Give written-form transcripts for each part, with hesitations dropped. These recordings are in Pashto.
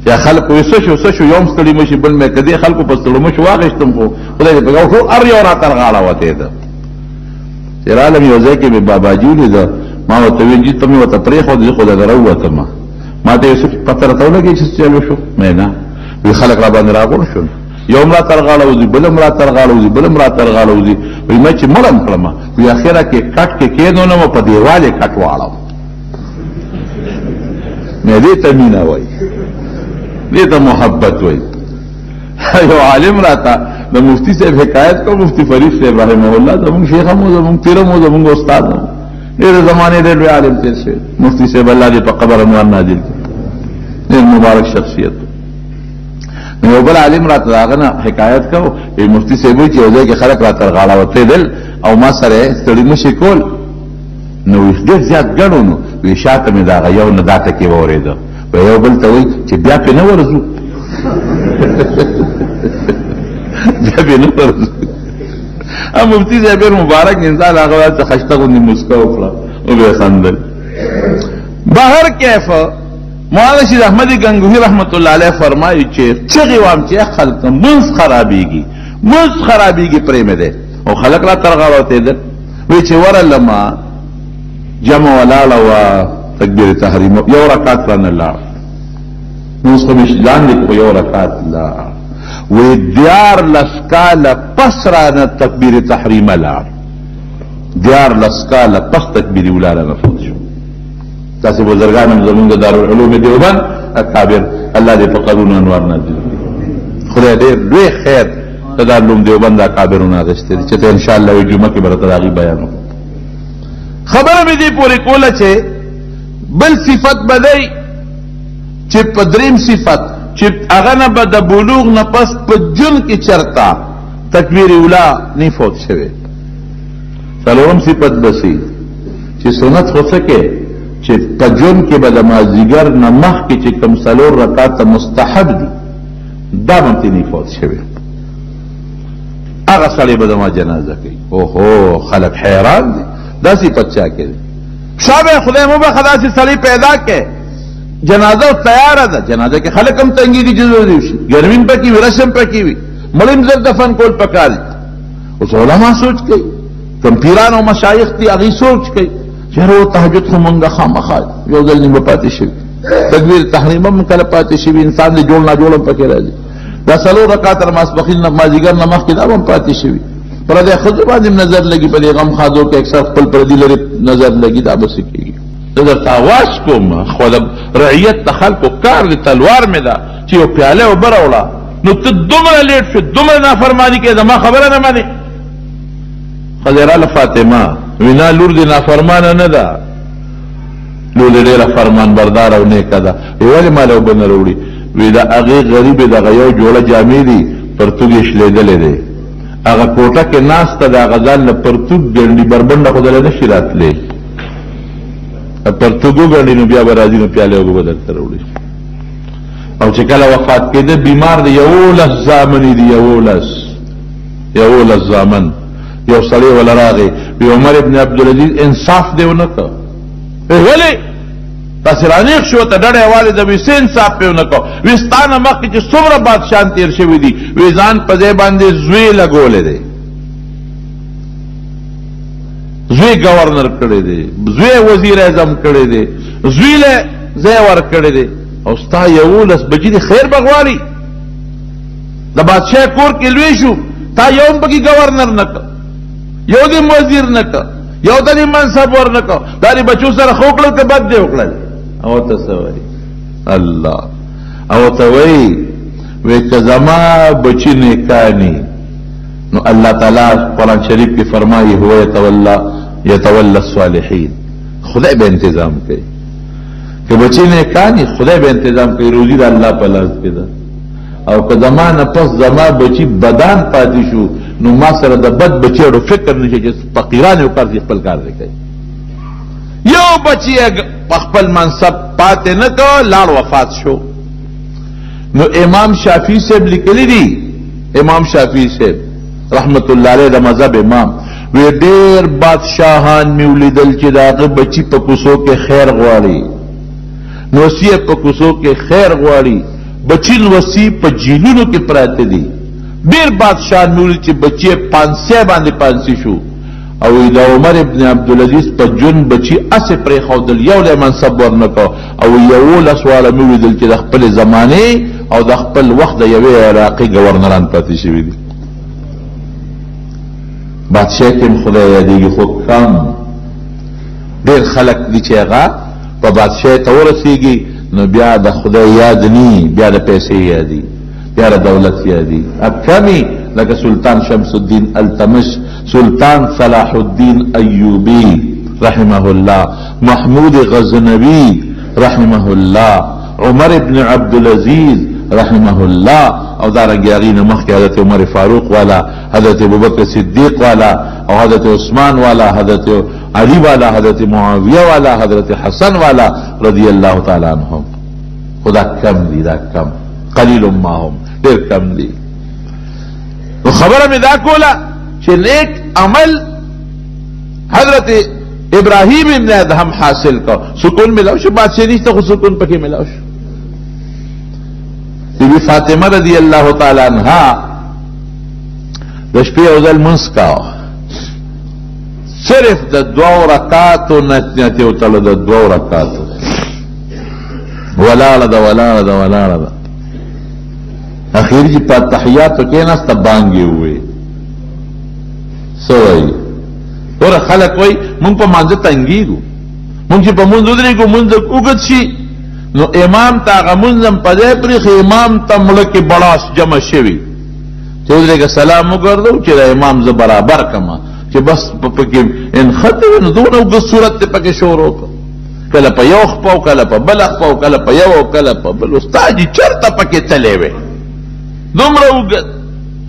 یا خلق وسشو یوم ستړي مشي بل مې کدي خلکو په ستړو مشو واغښتم خو خدای دې په ټول ار یو را تر غاړه وته ده چیر عالم یو ځای کې به بابا جی لیدا ما ته ویل چې تمه وته پرې خو دې خدای دروته ما ته یوسف پتر ته ولګی چې چلو شو مې نه وی خلق را باندې راغور شو یوم را تر غاړه وځي بل را تر غاړه وځي بل را تر غاړه وځي وی مې چې مړم کړم وی اخره کې کټ کې کېدو نو په دیواله کټ واړم مې دې ته مینا وای دې ته محبت وای یو عالم راته د مفتی صاحب حکایت کو مفتی فرید صاحب رحمه الله زمون شیخ مو زمون پیر مو زمون استاد مو ډېر زمانه ډېر عالم تیر شي مفتی صاحب الله دې په قبر انوار نازل کړي ډېر مبارک شخصیت یو بل عالم راته داغه حکایت کو ای مفتی صاحب چې یو ځای کې خلک راته غاړه وته دل او ما سره ستړي مشي کول نو ډېر زیات ګڼو نو وی شاته مې دا یو نه داته کې وریده و یو بل ته وی چې بیا په نه ورزو بیا په نه ورزو ام مفتی صاحب مبارک انسان هغه څه خشته غوندي مسکا وکړه او به خندل بهر کیف مولانا شیخ احمد گنگوہی رحمت اللہ علیہ فرمائی چې چغی وام چې خلق منز خرابیږي پرې مې ده او خلق را ترغاړوته ده وی چې ورلما جمع ولاله وا تکبیر تحریم یو رکعت رن الله نو څه مشلان دي یو رکعت لا وی دیار لسکال پسرانه تکبیر تحریم لا دیار لسکال پس تکبیر ولاله مفوت شو تاسو بزرګانو زمونږ دارالعلوم دیوبند اکابر الله دې په قرون انوار نازل خدای دې لوی خیر دارالعلوم دیوبند اکابرونه غشتري چې ان شاء الله جمعه کې برته راغي بیانو خبره مې دې پوری کوله چې بل صفت بدای چې پدریم صفت چې هغه نه بد بلوغ نه پس په جن کې چرتا تکبیر اولا نه فوت شوه څلورم صفت بسی چې سنت هو سکے چې پجون کې به د مازیګر نه مخکې چې کوم څلور رکعات مستحب دي دا باندې نه فوت شوی هغه سړی به د ما جنازه کوي اوهو خلک حیران دي داسې پچا کې شابه خدای مو به خدا سي سړی پیدا کې جنازه تیار ده جنازه کې خلک هم تنګي دي جوړ دي شي ګرمین پکې وي رسم پکې وي مړیم زر دفن کول پکاري اوس علماء سوچ کوي کم پیران او مشایخ دي هغه سوچ کوي چهره تهجد خو مونږه خامخا یو ځل نیمه پاتې شي تکبیر تحریم هم کله پاتې شي انسان دې جوړ نه جوړ پکې راځي دا څلور رکعات ماسپخین مازیګر نماز کې دا هم پاتې شي پر دې خود باندې نظر لګي په غم خادو کې اکثر خپل پر دې لري نظر لګي دا بس کېږي نظر تاواش کوم خو رعیت خلکو کار د تلوار مې دا چې یو پیاله وبروړه نو ته دومره لیټ شو دومره نافرمانی کې زما خبره نه مانی خضر فاطمه وینا لور دی نافرمانه نه ده لور دی ډیره فرمان بردار او نیکه ده ویل مالو بن وروړي وی دا هغه غریب دغه یو جوړه جامې دي پرتګ شلیدلې ده هغه کوټه کې ناس ته د غزال له پرتګ ګنډي بربنده خدای نه شي راتلې پرتګو ګنډي نو بیا راځي نو پیاله وګبدل تر وړي او چې کله وفات کېده بیمار دی یو لس زامن دی یو لس زامن یو سړی ولا راغی وی عمر ابن عبدالعزیز انصاف دیونه کو ولی تاسو رانیخ شو ته ډډه حواله د وسین انصاف پیونه کو وستانه مخکې چې څومره بادشاہان تیر شوی دي وی ځان په ځای باندې زوی لګولې دی زوی گورنر کړی دی زوی وزیر اعظم کړی دی زوی له ځای ور کړی دی او ستا یو لس بجې دی خیر بغواړي د بادشاہ کور کې لوي شو تا یوم بګي گورنر نک یو دې وزیر نک یو دې منصب ور نک دا دې بچو سره خوکړل ته بد دی وکړل او تصوری الله او توي وې کزما بچی نیکانی نو الله تعالی قرآن شریف کې فرمایي هو يتولى الصالحين خدای به تنظیم کوي کہ بچی نیکانی خدای به تنظیم کوي روزي د الله په لاس کې ده او که زمانه پس زما بچی بدان پاتې شو نو ما سره د بد بچیړو فکر نشي چې فقیران او قرض خپل کار وکړي یو بچی خپل منصب پاتې نه کو لاړ وفات شو نو امام شافعی صاحب لیکلی دي امام شافعی صاحب رحمت الله علیه د مذهب امام وی ډیر بادشاہان میولیدل چې داغه بچی په کوسو کې خیر غواړي نو سی په کوسو کې خیر غواړي بچین وسی په جیلونو کې پراته دي ډیر بادشاہ نور چې بچي 500 باندې 500 شو او دا عمر ابن عبدالعزیز په جون بچي اسه پرې خودل یو له منصب ورنکو او یو له سوال مې دل چې د خپل زمانه او د خپل وخت د یوې عراقي گورنران پاتې شوی دي بادشاہ کې خدای یادېږي خو کم ډیر خلک دي چې هغه په بادشاہ ته ورسیږي نو بیا د خدای یاد نی بیا د پیسې یادي بیا د دولت یادي اب کمی لکه سلطان شمس الدین التمش سلطان صلاح الدین ایوبی رحمه الله محمود غزنوی رحمه الله عمر ابن عبدالعزیز رحمه الله او دارنګ یارین مخکې حضرت عمر فاروق والا حضرت ابوبکر صدیق والا او حضرت عثمان والا حضرت علی والا حضرت معاویہ والا حضرت حسن والا رضی اللہ تعالی عنہم خدا کم دی دا کم قلیل ما هم ډیر کم دی نو خبره مې دا کوله چې نیک عمل حضرت ابراہیم ابن ادهم حاصل کو سکون ملاو شو بادشاہ نشته خو سکون پکې ملاو شو بی فاطمہ رضی اللہ تعالی عنہا د شپې او ځل منځ کاوه صرف د 2 رکعاتو نتیت او تل د 2 رکعاتو ولاړه ده اخیر چې په تحیاتو کې نه ستبانګي وي سوي ور خلک وای مونږ په مانځه تنګیږو مونږ چې په مونږ درېږو مونږ وګت شي نو امام تا غمنظم پدې پرې امام ته ملک بڑاس جمع شوی چې درېګه سلام وګرځو چې د امام ز برابر کما چې بس پکې ان خطر نو دونه وګ صورت ته پکې شروع کله په یو خپو کله په بل خپو کله په یو کله په بل استاد چرته پکې تلې وې دومره وګ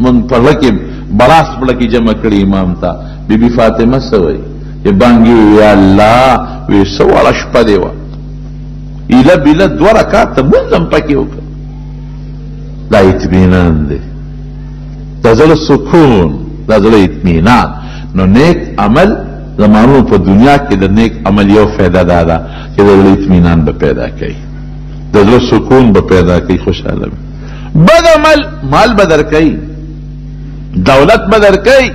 من په لکه بڑاس بلکی جمع کړي امام ته بیبي فاطمه سوي چې بانګي یا الله وی سوال شپه دی وا ایله بیله 2 رکعات منظم پکې وکړه دا اطمینان دی دا زړه سکون دا زړه اطمینان نو نیک عمل زمانو په دنیا کې د نیک عمل یو فائدہ دا چې د زړه اطمینان به پیدا کوي د زړه سکون به پیدا کوي خوشاله بد عمل مال بدر کوي دولت بدر کوي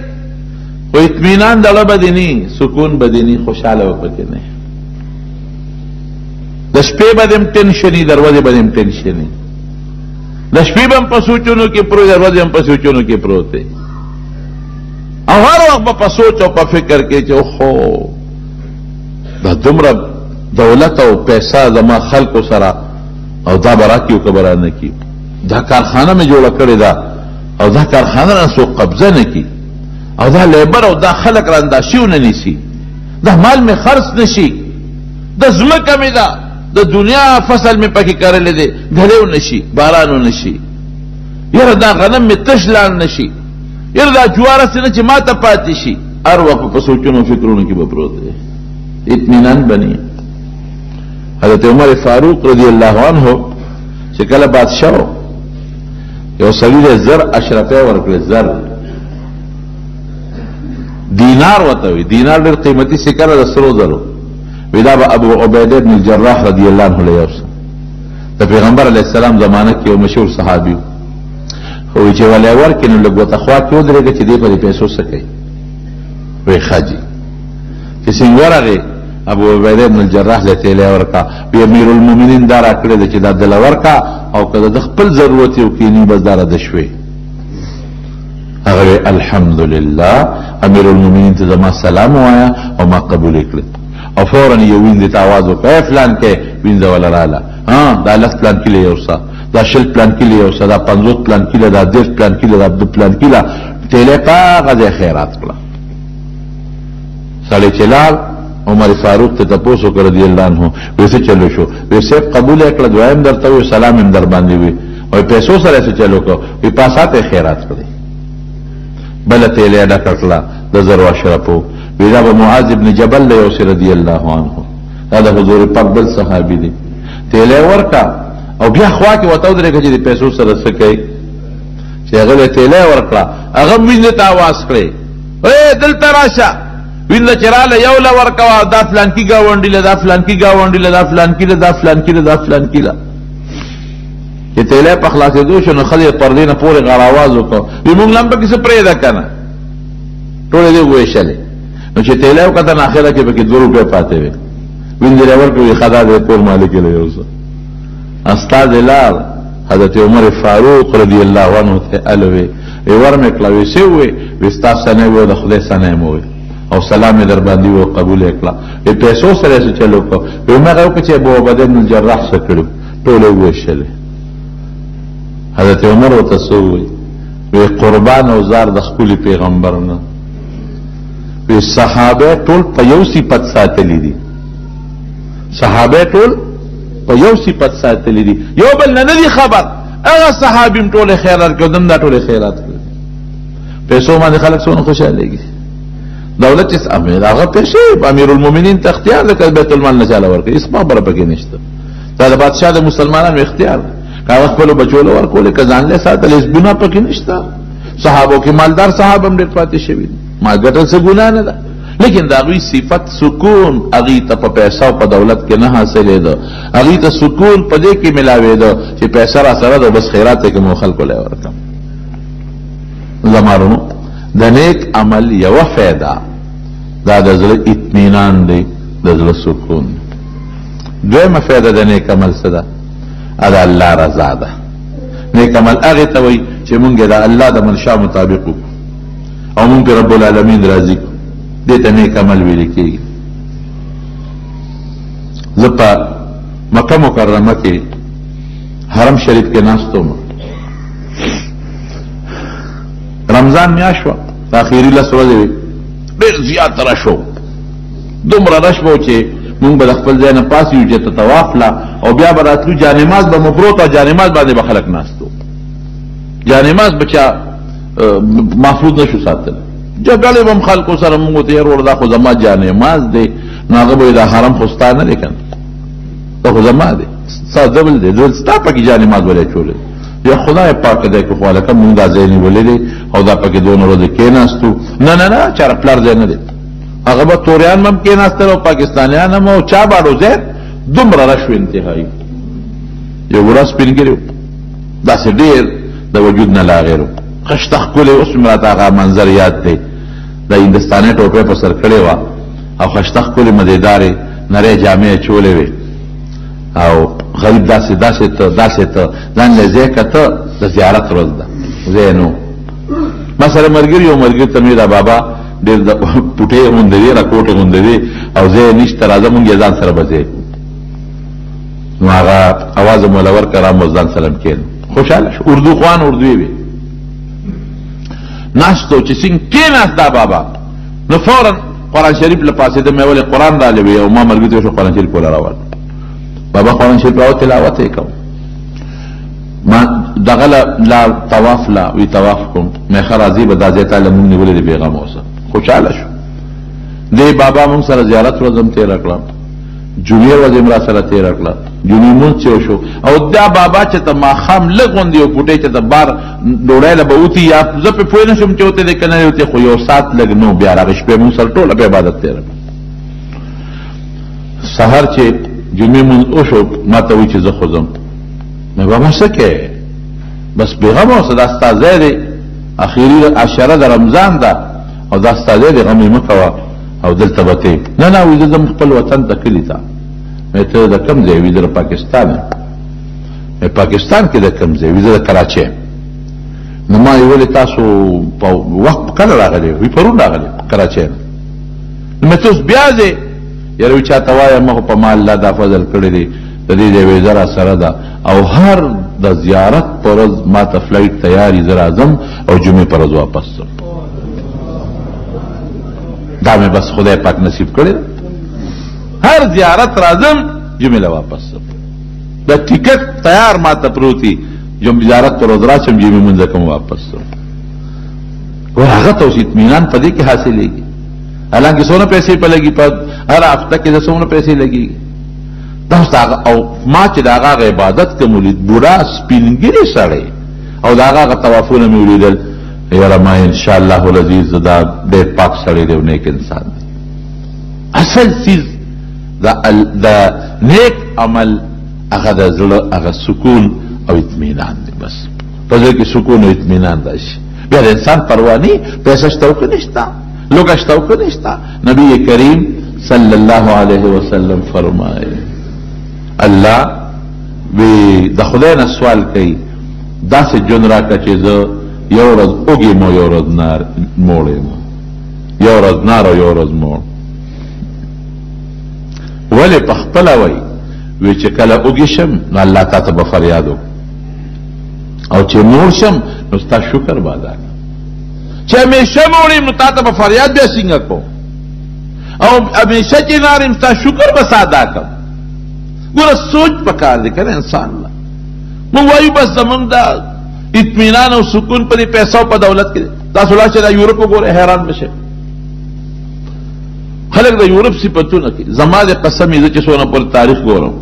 او اطمینان دړه بدینی سکون بدینی خوشاله وپکې نه د شپې بدیم ټینشنی دروازه بدیم ټینشنی د شپې بم په سوچونو کې پرو دروازه هم په سوچونو کې پروت دی او هر وخت په سوچ او په فکر کې چې خو دا دومره دولت او پیسې زما خلکو سره او دا براکیو خبره نه کی دا کارخانه مې جوړه کړې ده او دا کارخانه نه سو قبضه نه کی او دا لیبر او دا خلک رانداشیو نه نیسی دا مال مې خرڅ نشي د زمکه مې ده د دنیا فصل مې پکې کړلې دي غلېو نشي بارانو نشي یره دا غنم مې تشلان نشي یره دا جوار سره چې ما ته پاتې شي هر وخت په سوچونو فکرونو کې به پروت دی اطمینان بني حضرت عمر فاروق رضی الله عنه چې کله بادشاہ یو سړي زر اشرفه ورکړي زر دینار وته وي دینار ډېر قیمتي سکه ده سرو زرو ودا ابو عبیده بن الجراح رضی الله عنه له د پیغمبر علیه السلام زمانه کې یو مشهور صحابي خو چې ولې ورکینو لګوت اخوا کې ودرېږي چې دې په پیسو سکه وي خاجي چې څنګه راغی ابو عبیده بن الجراح له تیله ورکا بی امیر المؤمنین دارا کړی چې دا دل ورکا او کله د خپل ضرورت یو کې نه بس دارا د شوي هغه الحمدلله امیر المؤمنین ته زما سلام وایا او ما قبول کړ او فورا یو ویند ته आवाज وکړ فلان کې ویند ولا رااله ها دا لس پلان کې لیوسا دا شل پلان کې لیوسا دا 50 پلان کې دا 10 پلان کې دا 2 پلان کې دا تیله پاغه خیرات کړه سړی چلال عمر فاروق ته تاسو کړ رضی الله عنه ویسه چلو شو ویسه قبول کړ دویم درته وی سلام هم در باندې وی او پیسو سره څه چلو کو وی پاساته خیرات کړی بل ته له ډکړه د زرو اشرفو ویدا به معاذ ابن جبل له یوسف رضی الله عنه دا د حضور پاک بل صحابي دي تیله ورکا او بیا خوا کې وته درې چې پیسو سره څه کوي چې هغه تیله ورکړه هغه مين ته आवाज کړي اے دل تراشه ویل چراله یو لا ورکوا دا فلان کی گاونډی له دا فلان کی گاونډی له دا فلان کی له دا فلان کی له دا فلان کی له چې تیلی په خلاصېدو شو نو ښځې پردې نه پورې غړ آواز وکړو وي مونږ لم پکې څه پرېږده که نه ټولې دې وویشلې نو چې تیلی وکته نو اخره کې پکې 2 روپۍ پاتې وې ویندې ورکړې ښه دا دی کور مالک یې له یو څه استازی لاړ حضرت عمر فاروق رضی الله عنه ته الوي ور مې کړه وې څه وې وې ستا سنه وې د خدای سنه مو وې او سلام در باندې و قبول کړه په پیسو سره څه چلو کو وې مې راو چې ابو عبیده بن الجراح څه کړو ټول وېشل حضرت عمر وتسوي وې قربان او زار د خپل پیغمبر نه وې صحابه ټول په یو صفت ساتلې دي صحابه ټول په یو صفت ساتلې دي یو بل نه دي خبر هغه صحابیم ټول خیرات کوي دم دا ټول خیرات کوي پیسو باندې خلک څونه خوشالهږي دولت چې امیر هغه پیسې امیر المؤمنین ته اختیار لکه بیت المال نه چاله ورکړي اس په بر پکې نشته دا د بادشاہ د مسلمانانو اختیار کاوه خپل بچو له ورکول کزان له ساتل اس ګنا پکې نشته صحابو کې مالدار صحابه هم ډېر پاتې شوی ما ګټل څه ګنا نه ده لیکن دا غوی صفت سکون اغي ته په پیسې او په دولت کې نه حاصلې ده اغي ته سکون په دې کې ملاوي ده چې پیسې را سره ده بس خیرات کې مو خلکو له ورکم زمارونو د نیک عمل یو فائدہ دا د زړه اطمینان دی د زړه سکون دویمه فائدہ د نیک عمل څه ده دا الله رضا ده نیک عمل هغه ته وایي چې مونږ د الله د منشا مطابق او مونږ رب العالمین راضي دیتا نیک عمل ویل کېږي زه په مکه مکرمه کې حرم شریف کې ناست وم رمضان میاشت وه د اخري 10 ورځې وې ډېر زیات رش و دومره رش به و چې مونږ به د خپل ځای نه پاس یو چې ته طواف لا او بیا به راتلو جانماز به مو پروت او جانماز باندې به خلک ناست و جانماز به چا محفوظ نشو ساتل جګړې به هم خلکو سره مونږ ته یې دا خو زما جانماز دی نو هغه به دا حرم خو ستا نه دی که نه دا خو زما دی ستا ډبل دی ستا پکې جانماز ولې اچولی یا خدای پاک دی که خو هلکه مونږ دا ځای نیولی دی او دا پکې 2 ورځې کېناستو نه نه نه چاره پلار ځای نه دی هغه به توریان هم کېناستل او پاکستانیان هم او چا باړو ځای دومره رش و انتهایي یو ورځ سپین ګیري داسې ډېر د وجود نه لاغېر خشته ښکلې اوس مې راته هغه منظر یاد دی د هندوستاني ټوپۍ په سر کړې وه او خشته ښکلې مزېدارې نرۍ جامې اچولې وې او غریب داسې ته ځان له ځای کته د زیارت ورځ ده ځای نو ما سره ملګري یو ملګري ته مې دا بابا ډېر د پوټې غوندې دی راکوټې غوندې دی او ځای نشته راځه مونږ یې ځان سره به ځای نو هغه اواز مو له ورکړه را مو ځان سلام کېنو خوشحاله شو اردو خوان اردوی وي ناستو چې څنګه کېناست دا بابا نو فورا قرآن شریف له پاسېده مې ولې قرآن رالیوي او ما ملګري ته شو قرآن شریف وله راوړ بابا قرآن شریف راو تلاوت یې کوم ما دغه لا طواف لا وی طواف کوم مې ښه راځي به دا ځای ته له مونږ نیولې دی پیغام اوسه خوشحاله شو دی بابا مونږ سره زیارت ورځ هم تېره کړه جمعې ورځ هم را سره تېره کړه جمعې مونځ چې وشو او دا بابا چې ته ماښام لږ غوندې یو پوټی چې ته بار ډوډۍ له به وتي یا زه پرې پوه نه شم چې وتې دی که نه وتې خو یو ساعت لږ نو بیا راغی شپې مونږ سره ټوله په عبادت تېره کړه سهار چې جمعې مونځ وشو ما ته وایي چې زه خو ځم مې بابا څه کوې بس بېغمه اوسه دا ستا ځای دی اخري عشره د رمضان ده او دا ستا ځای دی غم یې مه کوه او دلته به ته نه نه وایي زه ځم خپل وطن ته کلي ته مې ته د کوم ځای وي زه د پاکستان یم پاکستان کې د کوم ځای وي زه د کراچۍ یم نو ما یې ولې تاسو په وخت کله راغلی وي پرون راغلی کراچۍ نه نو مې ته اوس بیا ځې یاره وي چاته وایم ما خو په ما الله دا فضل کړی دی د دې ځای ویزه را سره ده او هر د زیارت په ورځ ما ته فلایټ تیاري زه راځم او جمعې په ورځ واپس ځم دا مې بس خدای پاک نصیب کړی هر زیارت راځم جمعې له واپس ځم د ټیکټ تیار ما ته پروتي زیارت پر ورځ راشم جمعې مونځ کوم واپس ځم هغه ته اوس اطمینان په دې کې حاصلېږي حالانکه څونه پیسې په لګي په هر هفته کې د څونه پیسې لګي دا او ما چې د هغه عبادت کوم ولید بوډا سپینګری سړی او د هغه طوافونه مې ولیدل یاره ما انشاءالله العزیز دا ډېر پاک سړی دی او نیک انسان دی اصل چیز د نیک عمل هغه د زړه هغه سکون او اطمینان دی. بس پزړه کې سکون او اطمینان راشي. بیا د انسان پروا نه، پیسې شته او نشته، لوګه شته او نشته. نبی کریم صلی الله علیه وسلم فرمایي الله وی د خدای نه سوال کوي داسې جون راکړه چې زه یو ورځ اوږې مو یو ورځ نار موړې مو، یو ورځ نار او یو ورځ موړ. ولې په خپله وی چې کله اوږې شم نو الله تا ته به فریاد وکړم، او چې موړ شم نو ستا شکر به ادا کړم. چې همیشه موړ نو تا ته به فریاد بیا څنګه کوم، او همیشه چې نار یم ستا شکر به ادا کړم. ګوره سوچ پکار دی کنه انسان لا. مونږ وایو بس زمونږ دا اطمینان او سکون په دې پیسو په دولت کې. تاسو لا چې دا یورپ وګوره حیران بشئ. خلک د یورپ صفتونه کوي. زما د قسم یې چې څونه پر تاریخ ګورم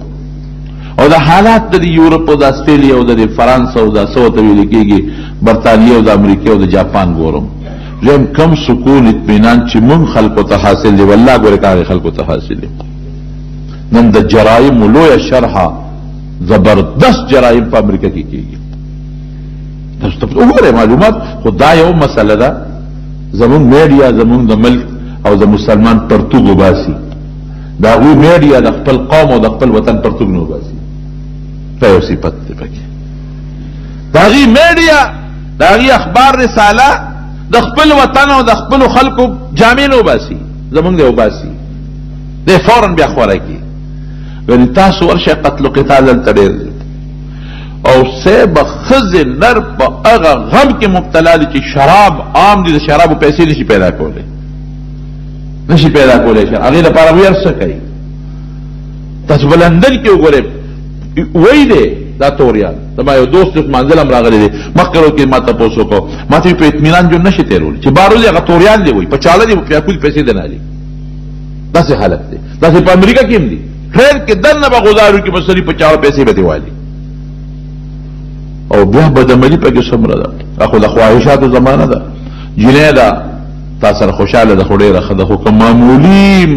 او د حالات د یورپ او د استرالیا او د فرانس او د سوت ویل کېږي برتانیې او د امریکا او د جاپان ګورم، زم کم سکون اطمینان چې مونږ خلکو ته حاصل دی والله ګوره کار خلکو ته حاصل دی. نن د جرایم لویه شرحه زبردست جرایم په امریکا کې کېږي. تاسو ته وګورئ معلومات. خو دا یو مسله ده، زمونږ میډیا زمونږ د ملک او د مسلمان پرتوګ وباسي. دا هغوی میډیا د خپل قوم او د خپل وطن پرتوګ نه وباسي. دا یو صفت دی پکې. د هغې میډیا د هغې اخبار رساله د خپل وطن او د خپلو خلکو جامې نه وباسي، زمونږ دی وباسي، دی فوراً بیا خوره کړي. یعنې تاسو ورشئ قتل و قتال دلته ډېر دی، او سیب ښځې نر په هغه غم کې مبتلا دي چې شراب عام دي، د شرابو پیسې نشي پیدا کولی، نشي پیدا کولی. هغې لپاره ویل څه کوي؟ تاسو په لندن کې وګورئ وی دی دا توریان. زما یو دوست منزل هم راغلی دی، مخکې کې ما تپوس وکړو، ما ته په اطمینان ژوند نشي تېرولی چې بهر وځي هغه توریان دی، وایي په چاله دی، په پیاکول پیسې دی نه لي. داسې حالت دی. داسې په امریکا کې هم دی. ټرین کې دننه به غذارو کې به سړي په چاله پیسې به دې والي، او بیا بدعملي پکې څومره ده. خو د خواهشاتو زمانه ده. جنۍ ده تا سره خوشحاله ده خو ډېره ښه ده، خو که